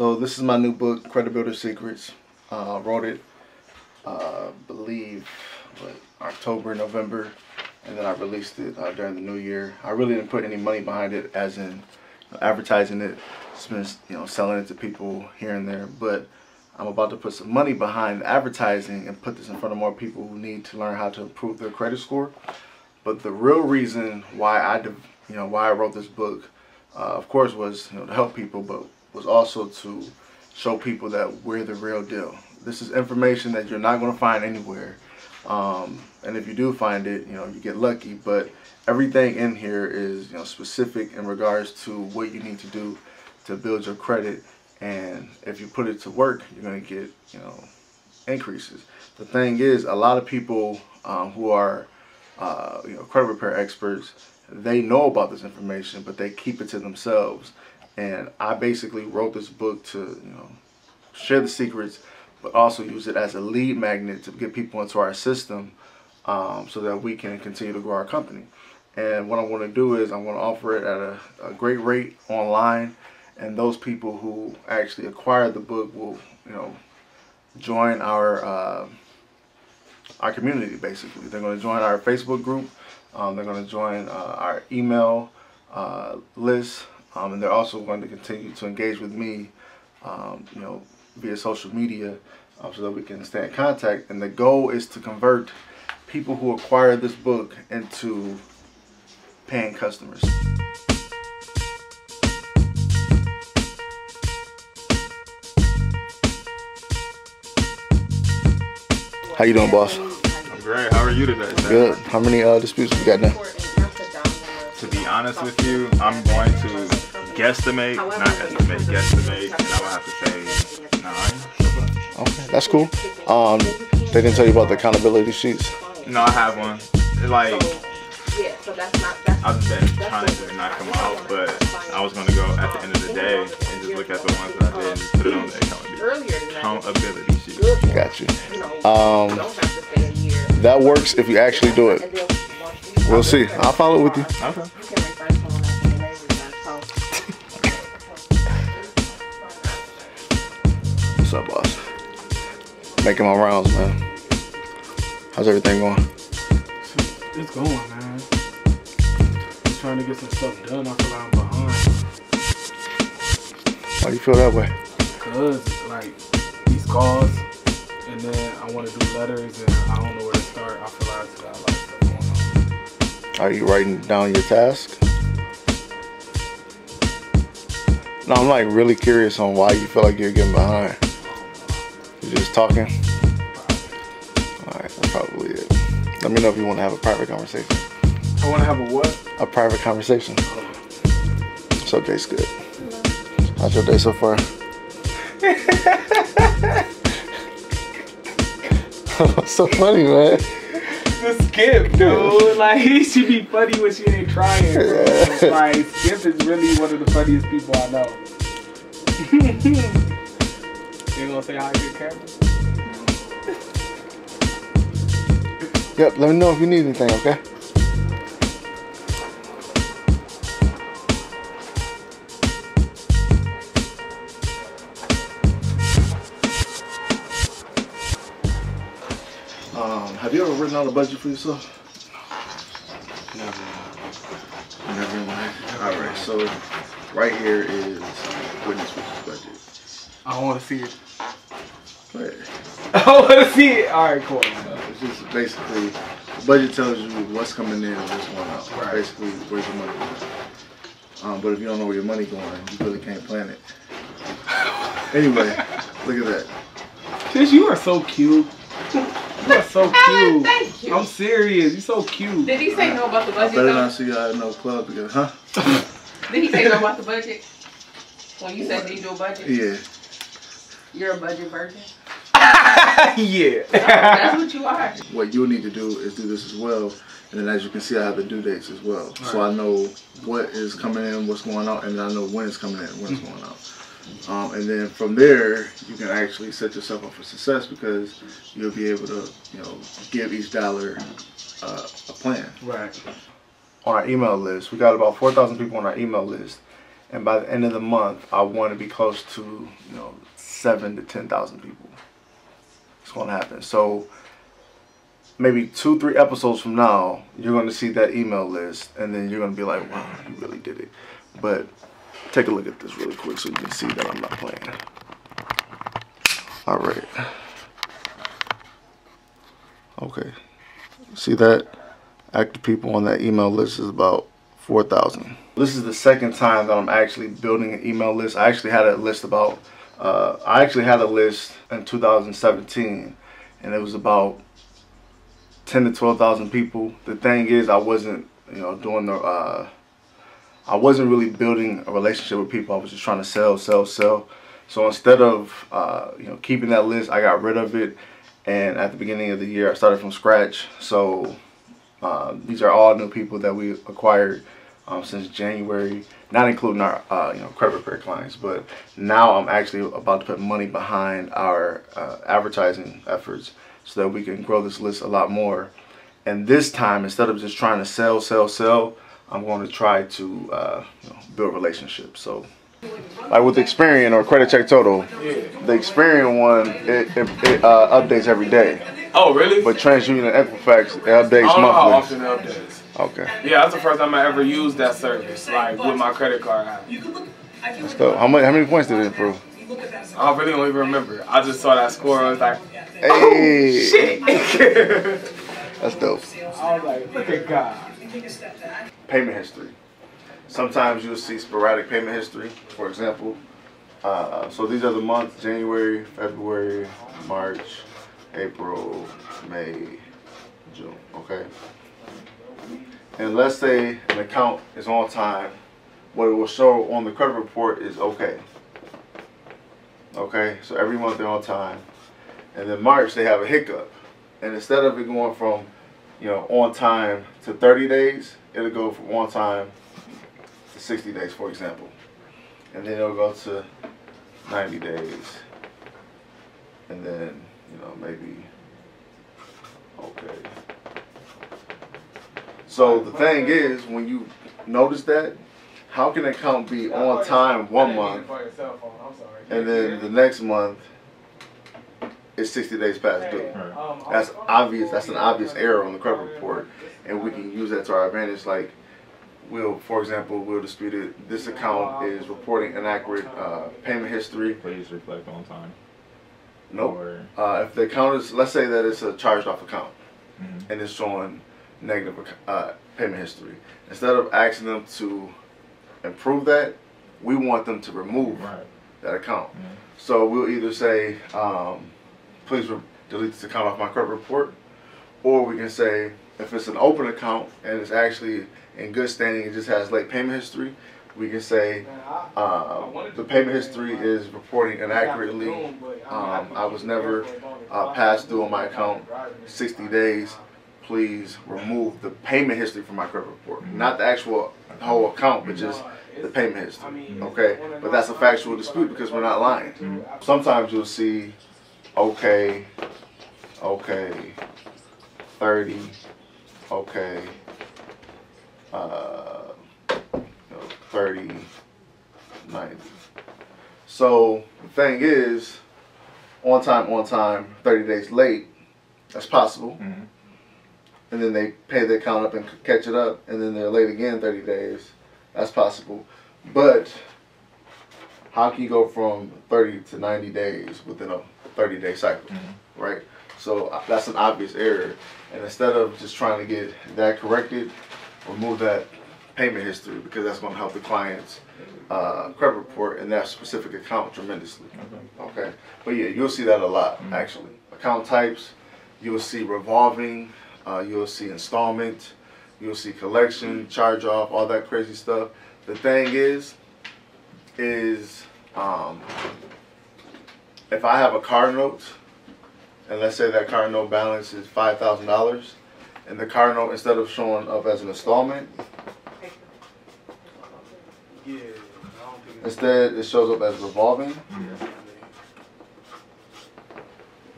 So this is my new book, Credit Builder Secrets. Wrote it, believe, October, November, and then I released it during the new year. I really didn't put any money behind it, as in advertising it. Just been, selling it to people here and there. But I'm about to put some money behind advertising and put this in front of more people who need to learn how to improve their credit score. But the real reason why I wrote this book, of course, was to help people, but was also to show people that we're the real deal. This is information that you're not going to find anywhere, and if you do find it, you get lucky. But everything in here is specific in regards to what you need to do to build your credit, and if you put it to work, you're going to get increases. The thing is, a lot of people who are credit repair experts, they know about this information, but they keep it to themselves. And I basically wrote this book to share the secrets, but also use it as a lead magnet to get people into our system, so that we can continue to grow our company. And what I want to do is I want to offer it at a great rate online, and those people who actually acquire the book will join our community. Basically, they're going to join our Facebook group. They're going to join our email list, and they're also going to continue to engage with me, via social media, so that we can stay in contact. And the goal is to convert people who acquire this book into paying customers. How you doing, boss? I'm great. How are you today, sir? Good. How many disputes we got now? To be honest with you, I'm going to guesstimate, not estimate, guesstimate, and I'm gonna have to say 9. Okay, that's cool. They didn't tell you about the accountability sheets? No, I have one. I've been trying to knock them out, but I was gonna go at the end of the day and just look at the ones that I did and just put it on the accountability sheet. Got you. That works if you actually do it. We'll see. I'll follow with you. Okay. What's up, boss? Making my rounds, man. How's everything going? It's going, man. I'm trying to get some stuff done. I feel like I'm behind. Why do you feel that way? Because, these calls, and then I want to do letters, and I don't know where to start. I feel like I got a lot of stuff going on. Are you writing down your task? No, I'm really curious on why you feel like you're getting behind. You're just talking? Alright, that's probably it. Let me know if you want to have a private conversation. I want to have a what? A private conversation. So day's good. How's your day so far? What's so funny, man? The Skip, dude. He should be funny when she ain't trying, bro. Skip is really one of the funniest people I know. You gonna say hi to your camera? Yep, let me know if you need anything, okay? Have you ever written out a budget for yourself? Never. Never in life? Alright, so right here is witness with the budget. I don't want to see it. Right. I don't want to see it. Alright, cool. It's just basically, the budget tells you what's coming in and what's going out. Right. Basically, where's your money going. But if you don't know where your money going, you really can't plan it. Anyway, look at that. Sis, you are so cute. You are so cute. Thank you. I'm serious. You're so cute. Did he say no about the budget? I better not see y'all at no club together, huh? Did he say no about the budget? When you said, did you do a budget? Yeah. You're a budget virgin? Yeah. No, that's what you are. What you'll need to do is do this as well. And then as you can see, I have the due dates as well. Right. So I know what is coming in, what's going out, and I know when it's coming in, when it's going out. And then from there, you can actually set yourself up for success, because you'll be able to, give each dollar a plan. Right. On our email list, we got about 4,000 people on our email list, and by the end of the month, I want to be close to, you know, 7,000 to 10,000 people. It's going to happen. So maybe 2-3 episodes from now, you're going to see that email list, and then you're going to be like, wow, you really did it. But take a look at this really quick so you can see that I'm not playing. All right. Okay. See that? Active people on that email list is about 4,000. This is the second time that I'm actually building an email list. I actually had a list about, in 2017, and it was about 10 to 12,000 people. The thing is, I wasn't, you know, doing the, I wasn't really building a relationship with people. I was just trying to sell. So instead of, you know, keeping that list, I got rid of it. And at the beginning of the year, I started from scratch. So these are all new people that we acquired since January, not including our you know, credit repair clients. But now I'm actually about to put money behind our advertising efforts so that we can grow this list a lot more. And this time, instead of just trying to sell, I'm going to try to you know, build relationships. So, like with Experian or Credit Check Total, the Experian one, it updates every day. Oh, really? But TransUnion and Equifax, it updates monthly. I don't know how often it updates. Okay. Yeah, that's the first time I ever used that service, like with my credit card app. That's dope. How many points did it improve? I really don't even remember. I just saw that score. I was like, hey, oh, shit. That's dope. I was like, look at God. Payment history. Sometimes you'll see sporadic payment history. For example, so these are the months: January, February, March, April, May, June. Okay. And let's say an account is on time. What it will show on the credit report is okay. Okay, so every month they're on time. And then March they have a hiccup. And instead of it going from, you know, on time to 30 days, it'll go from on time to 60 days, for example. And then it'll go to 90 days. And then, you know, maybe, okay. So the thing is, when you notice that, how can an account be on time one month, and then the next month it's 60 days past due? That's obvious. That's an obvious error on the credit report, and we can use that to our advantage. Like, for example, we'll dispute it. This account is reporting inaccurate payment history. Please reflect on time. Nope. If the account is, let's say that it's a charged-off account, and it's showing negative payment history. Instead of asking them to improve that, we want them to remove that account. So we'll either say, please delete this account off my credit report, or we can say, if it's an open account and it's actually in good standing, it just has late payment history, we can say the payment history is reporting inaccurately. I was never past due on my account 60 days. Please remove the payment history from my credit report. Not the actual whole account, but just the payment history. Okay? But that's a factual dispute because we're not lying. Sometimes you'll see, okay, 30, okay, 30, 90. So the thing is, on time, 30 days late, that's possible. And then they pay the account up and catch it up, and then they're late again 30 days. That's possible. But how can you go from 30 to 90 days within a 30-day cycle, right? So that's an obvious error. And instead of just trying to get that corrected, remove that payment history, because that's going to help the client's credit report in that specific account tremendously. Okay? But yeah, you'll see that a lot, actually. Account types, you'll see revolving, you'll see installment, you'll see collection, charge off, all that crazy stuff. The thing is if I have a car note, and let's say that car note balance is $5,000, and the car note, instead of showing up as an installment, instead it shows up as revolving,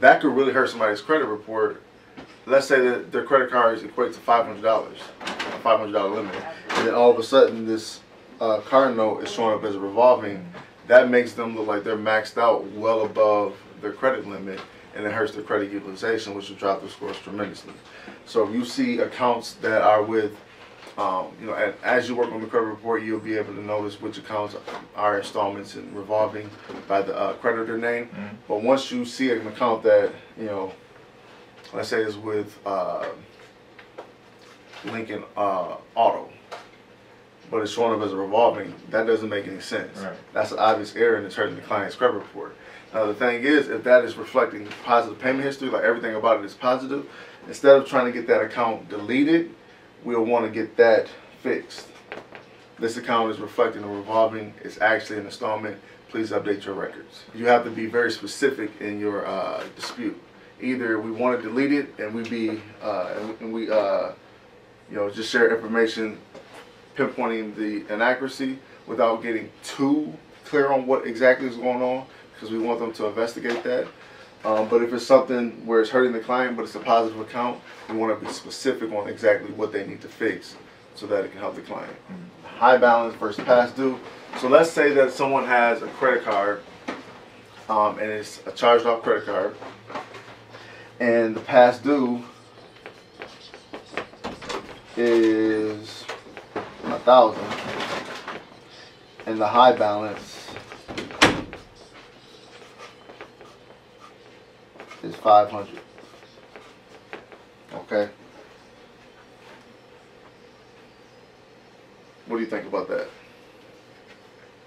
that could really hurt somebody's credit report. Let's say that their credit cards equate to $500, a $500 limit, and then all of a sudden this card note is showing up as a revolving, that makes them look like they're maxed out well above their credit limit, and it hurts their credit utilization, which will drop their scores tremendously. So if you see accounts that are with, you know, and as you work on the credit report, you'll be able to notice which accounts are installments and revolving by the creditor name. But once you see an account that, you know, let's say is with Lincoln Auto, but it's showing up as a revolving, that doesn't make any sense. Right. That's an obvious error and it's hurting the client's credit report. Now the thing is, if that is reflecting positive payment history, like everything about it is positive, instead of trying to get that account deleted, we'll want to get that fixed. This account is reflecting a revolving, it's actually an installment, please update your records. You have to be very specific in your dispute. Either we want to delete it and we you know, just share information pinpointing the inaccuracy without getting too clear on what exactly is going on, because we want them to investigate that. But if it's something where it's hurting the client but it's a positive account, we want to be specific on exactly what they need to fix so that it can help the client. High balance versus past due. So let's say that someone has a credit card and it's a charged off credit card, and the past due is 1,000 and the high balance is 500. Okay. What do you think about that?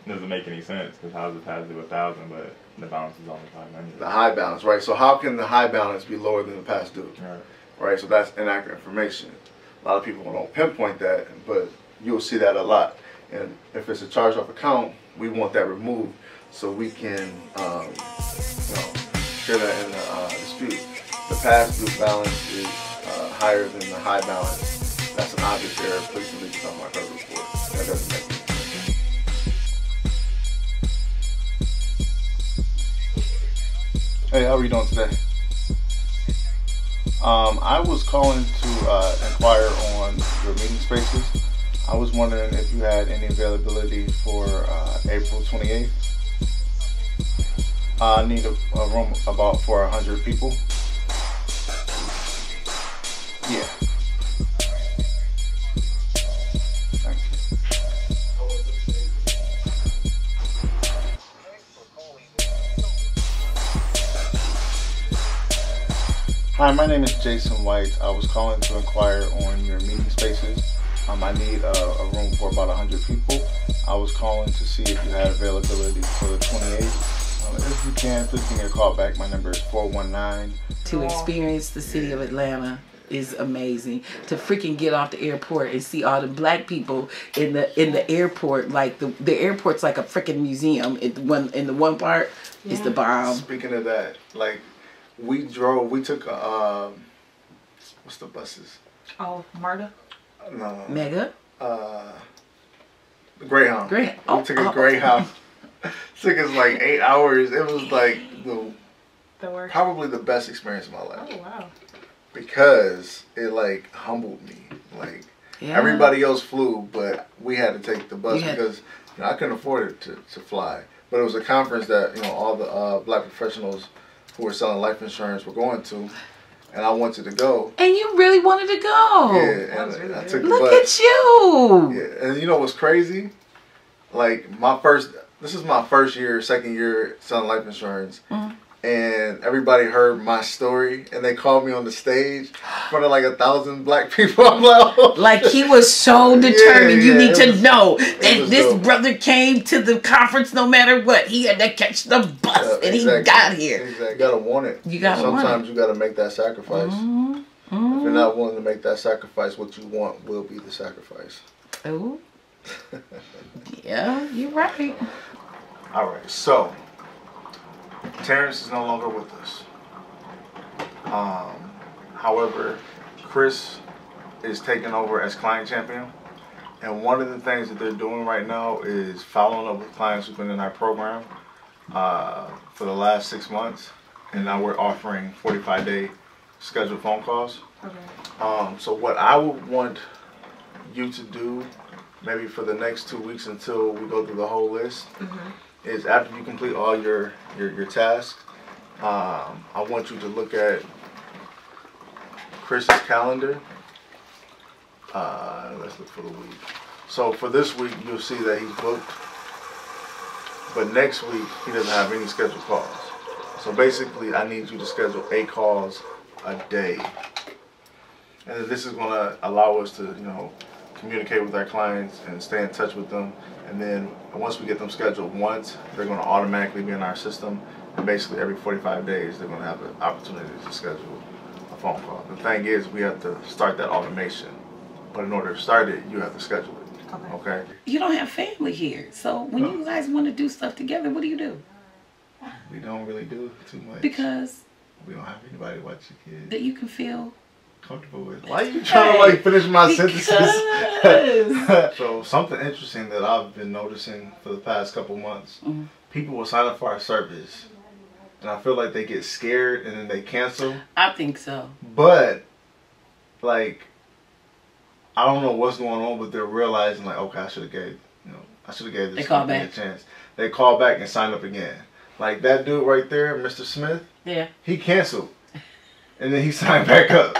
Doesn't make any sense, because how is it past due 1,000 but the balance is only 500? The high balance, right? So how can the high balance be lower than the past due? Right. So that's inaccurate information. A lot of people don't pinpoint that, but you'll see that a lot. And if it's a charged off account, we want that removed so we can, you know, share that in the dispute. The past due balance is higher than the high balance. That's an obvious error. Please delete it on my credit report. That doesn't make sense. Hey, how are you doing today? I was calling to inquire on your meeting spaces. I was wondering if you had any availability for April 28th. I need a room about for 100 people. Yeah. Thank you. Hi, my name is Jason White. I was calling to inquire on your meeting spaces. I need a room for about 100 people. I was calling to see if you had availability for the 28th. If you can, please give me a call back. My number is 419. To experience the city of Atlanta is amazing. To freaking get off the airport and see all the black people in the airport, like the airport's like a freaking museum. In the one part is the bomb. Speaking of that, like we took what's the buses? Oh, Marta? No. Mega? Greyhound. We took a Greyhound. It took us like 8 hours. It was like probably the best experience of my life. Oh, wow. Because it like humbled me. Like everybody else flew, but we had to take the bus because you know, I couldn't afford it to fly. But it was a conference that, you know, all the black professionals who were selling life insurance were going to. And I wanted to go. And you really wanted to go. Yeah, and really I took the Look bus. at you. Yeah, and you know what's crazy? Like this is my second year selling life insurance. And everybody heard my story and they called me on the stage in front of like 1,000 black people. I'm like, oh. Like he was so determined. You need to know that this dope. brother came to the conference no matter what. He had to catch the bus and he got here. Exactly. You gotta want it. You gotta want it. Sometimes you gotta make that sacrifice. If you're not willing to make that sacrifice, what you want will be the sacrifice. Oh. Yeah, you're right. All right, so Terrence is no longer with us. However, Chris is taking over as client champion. And one of the things that they're doing right now is following up with clients who've been in our program for the last 6 months. And now we're offering 45-day scheduled phone calls. Okay. So what I would want you to do, maybe for the next 2 weeks until we go through the whole list, is after you complete all your tasks, I want you to look at Chris's calendar. Let's look for the week. So for this week, you'll see that he's booked, but next week he doesn't have any scheduled calls. So basically, I need you to schedule 8 calls a day, and then this is going to allow us to, you know, communicate with our clients and stay in touch with them. And then once we get them scheduled once, they're going to automatically be in our system. And basically every 45 days, they're going to have an opportunity to schedule a phone call. The thing is, we have to start that automation. But in order to start it, you have to schedule it. Okay? You don't have family here. So when you guys want to do stuff together, what do? We don't really do too much. Because we don't have anybody to watch your kids. That you can feel comfortable with. Why are you trying to like finish my sentences? So something interesting that I've been noticing for the past couple months, people will sign up for our service, and I feel like they get scared and then they cancel. I think so. But like, I don't know what's going on, but they're realizing like, okay, I should have gave this company a chance. They call back and sign up again. Like that dude right there, Mr. Smith. Yeah. He canceled, and then he signed back up.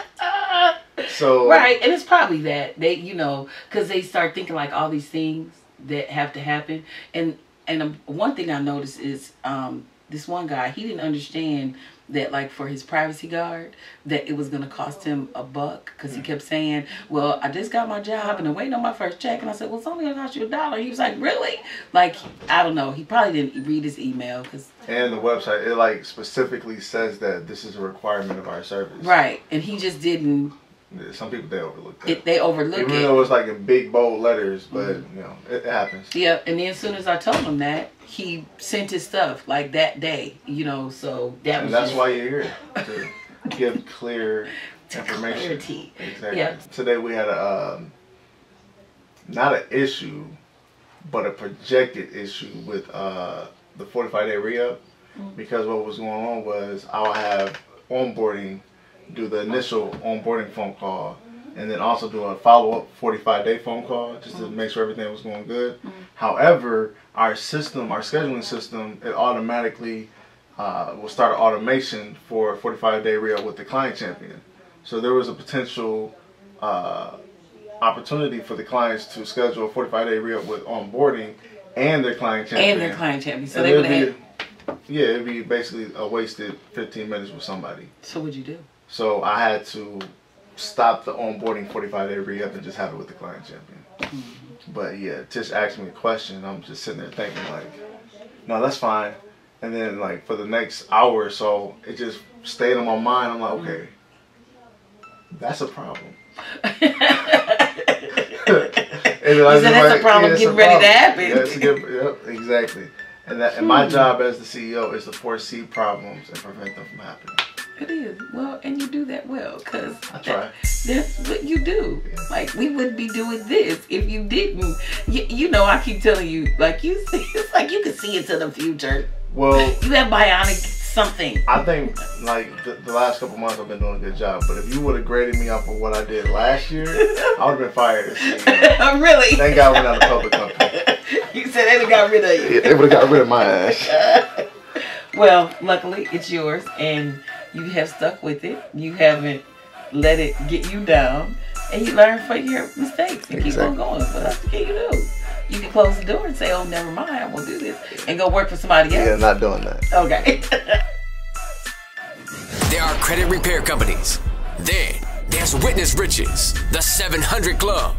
So right, and it's probably that they, you know, because they start thinking like all these things that have to happen, and one thing I noticed is this one guy, he didn't understand that like for his privacy guard that it was gonna cost him $1 because he kept saying, well, I just got my job and I'm waiting on my first check, and I said, well, it's only gonna cost you $1. He was like, really? Like, I don't know, he probably didn't read his email because and the website, it like specifically says that this is a requirement of our service, right? And he just didn't. Some people, they overlook that. They overlook it. Even though it's like in big bold letters, but you know, it happens. Yeah, and then as soon as I told him that, he sent his stuff like that day, you know, so that was that's why you're here, to give clear information. Clarity. Exactly. Yeah. Today we had a, not an issue, but a projected issue with the 45-day re-up, because what was going on was I'll have onboarding do the initial onboarding phone call, and then also do a follow-up 45-day phone call just to make sure everything was going good. However, our system, our scheduling system, it automatically will start an automation for a 45-day re-up with the client champion. So there was a potential opportunity for the clients to schedule a 45-day re-up with onboarding and their client champion. So they would have. Yeah, it'd be basically a wasted 15 minutes with somebody. So what'd you do? So I had to stop the onboarding 45-day re-up and just have it with the client champion. But yeah, Tish asked me a question, and I'm just sitting there thinking like, no, that's fine. And then like for the next hour or so, it just stayed on my mind. I'm like, okay, that's a problem. And that's a problem getting ready to happen. Yep, exactly. And my job as the CEO is to foresee problems and prevent them from happening. It is. Well, and you do that well, because I try. That's what you do. Yeah. Like, we wouldn't be doing this if you didn't. You know, I keep telling you, like, you see, it's like you can see into the future. Well, you have bionic something. I think, like, the last couple months I've been doing a good job, but if you would have graded me off of what I did last year, I would have been fired as CEO. Really? Thank God we're not a public company. You said they would have got rid of you. Yeah, they would have got rid of my ass. Well, luckily, it's yours, and you have stuck with it. You haven't let it get you down, and you learn from your mistakes and keep on going. So that's what you do. You can close the door and say, oh, never mind, I won't do this, and go work for somebody else. Yeah, not doing that. Okay. There are credit repair companies. Then there's Witness Riches, the 700 Club,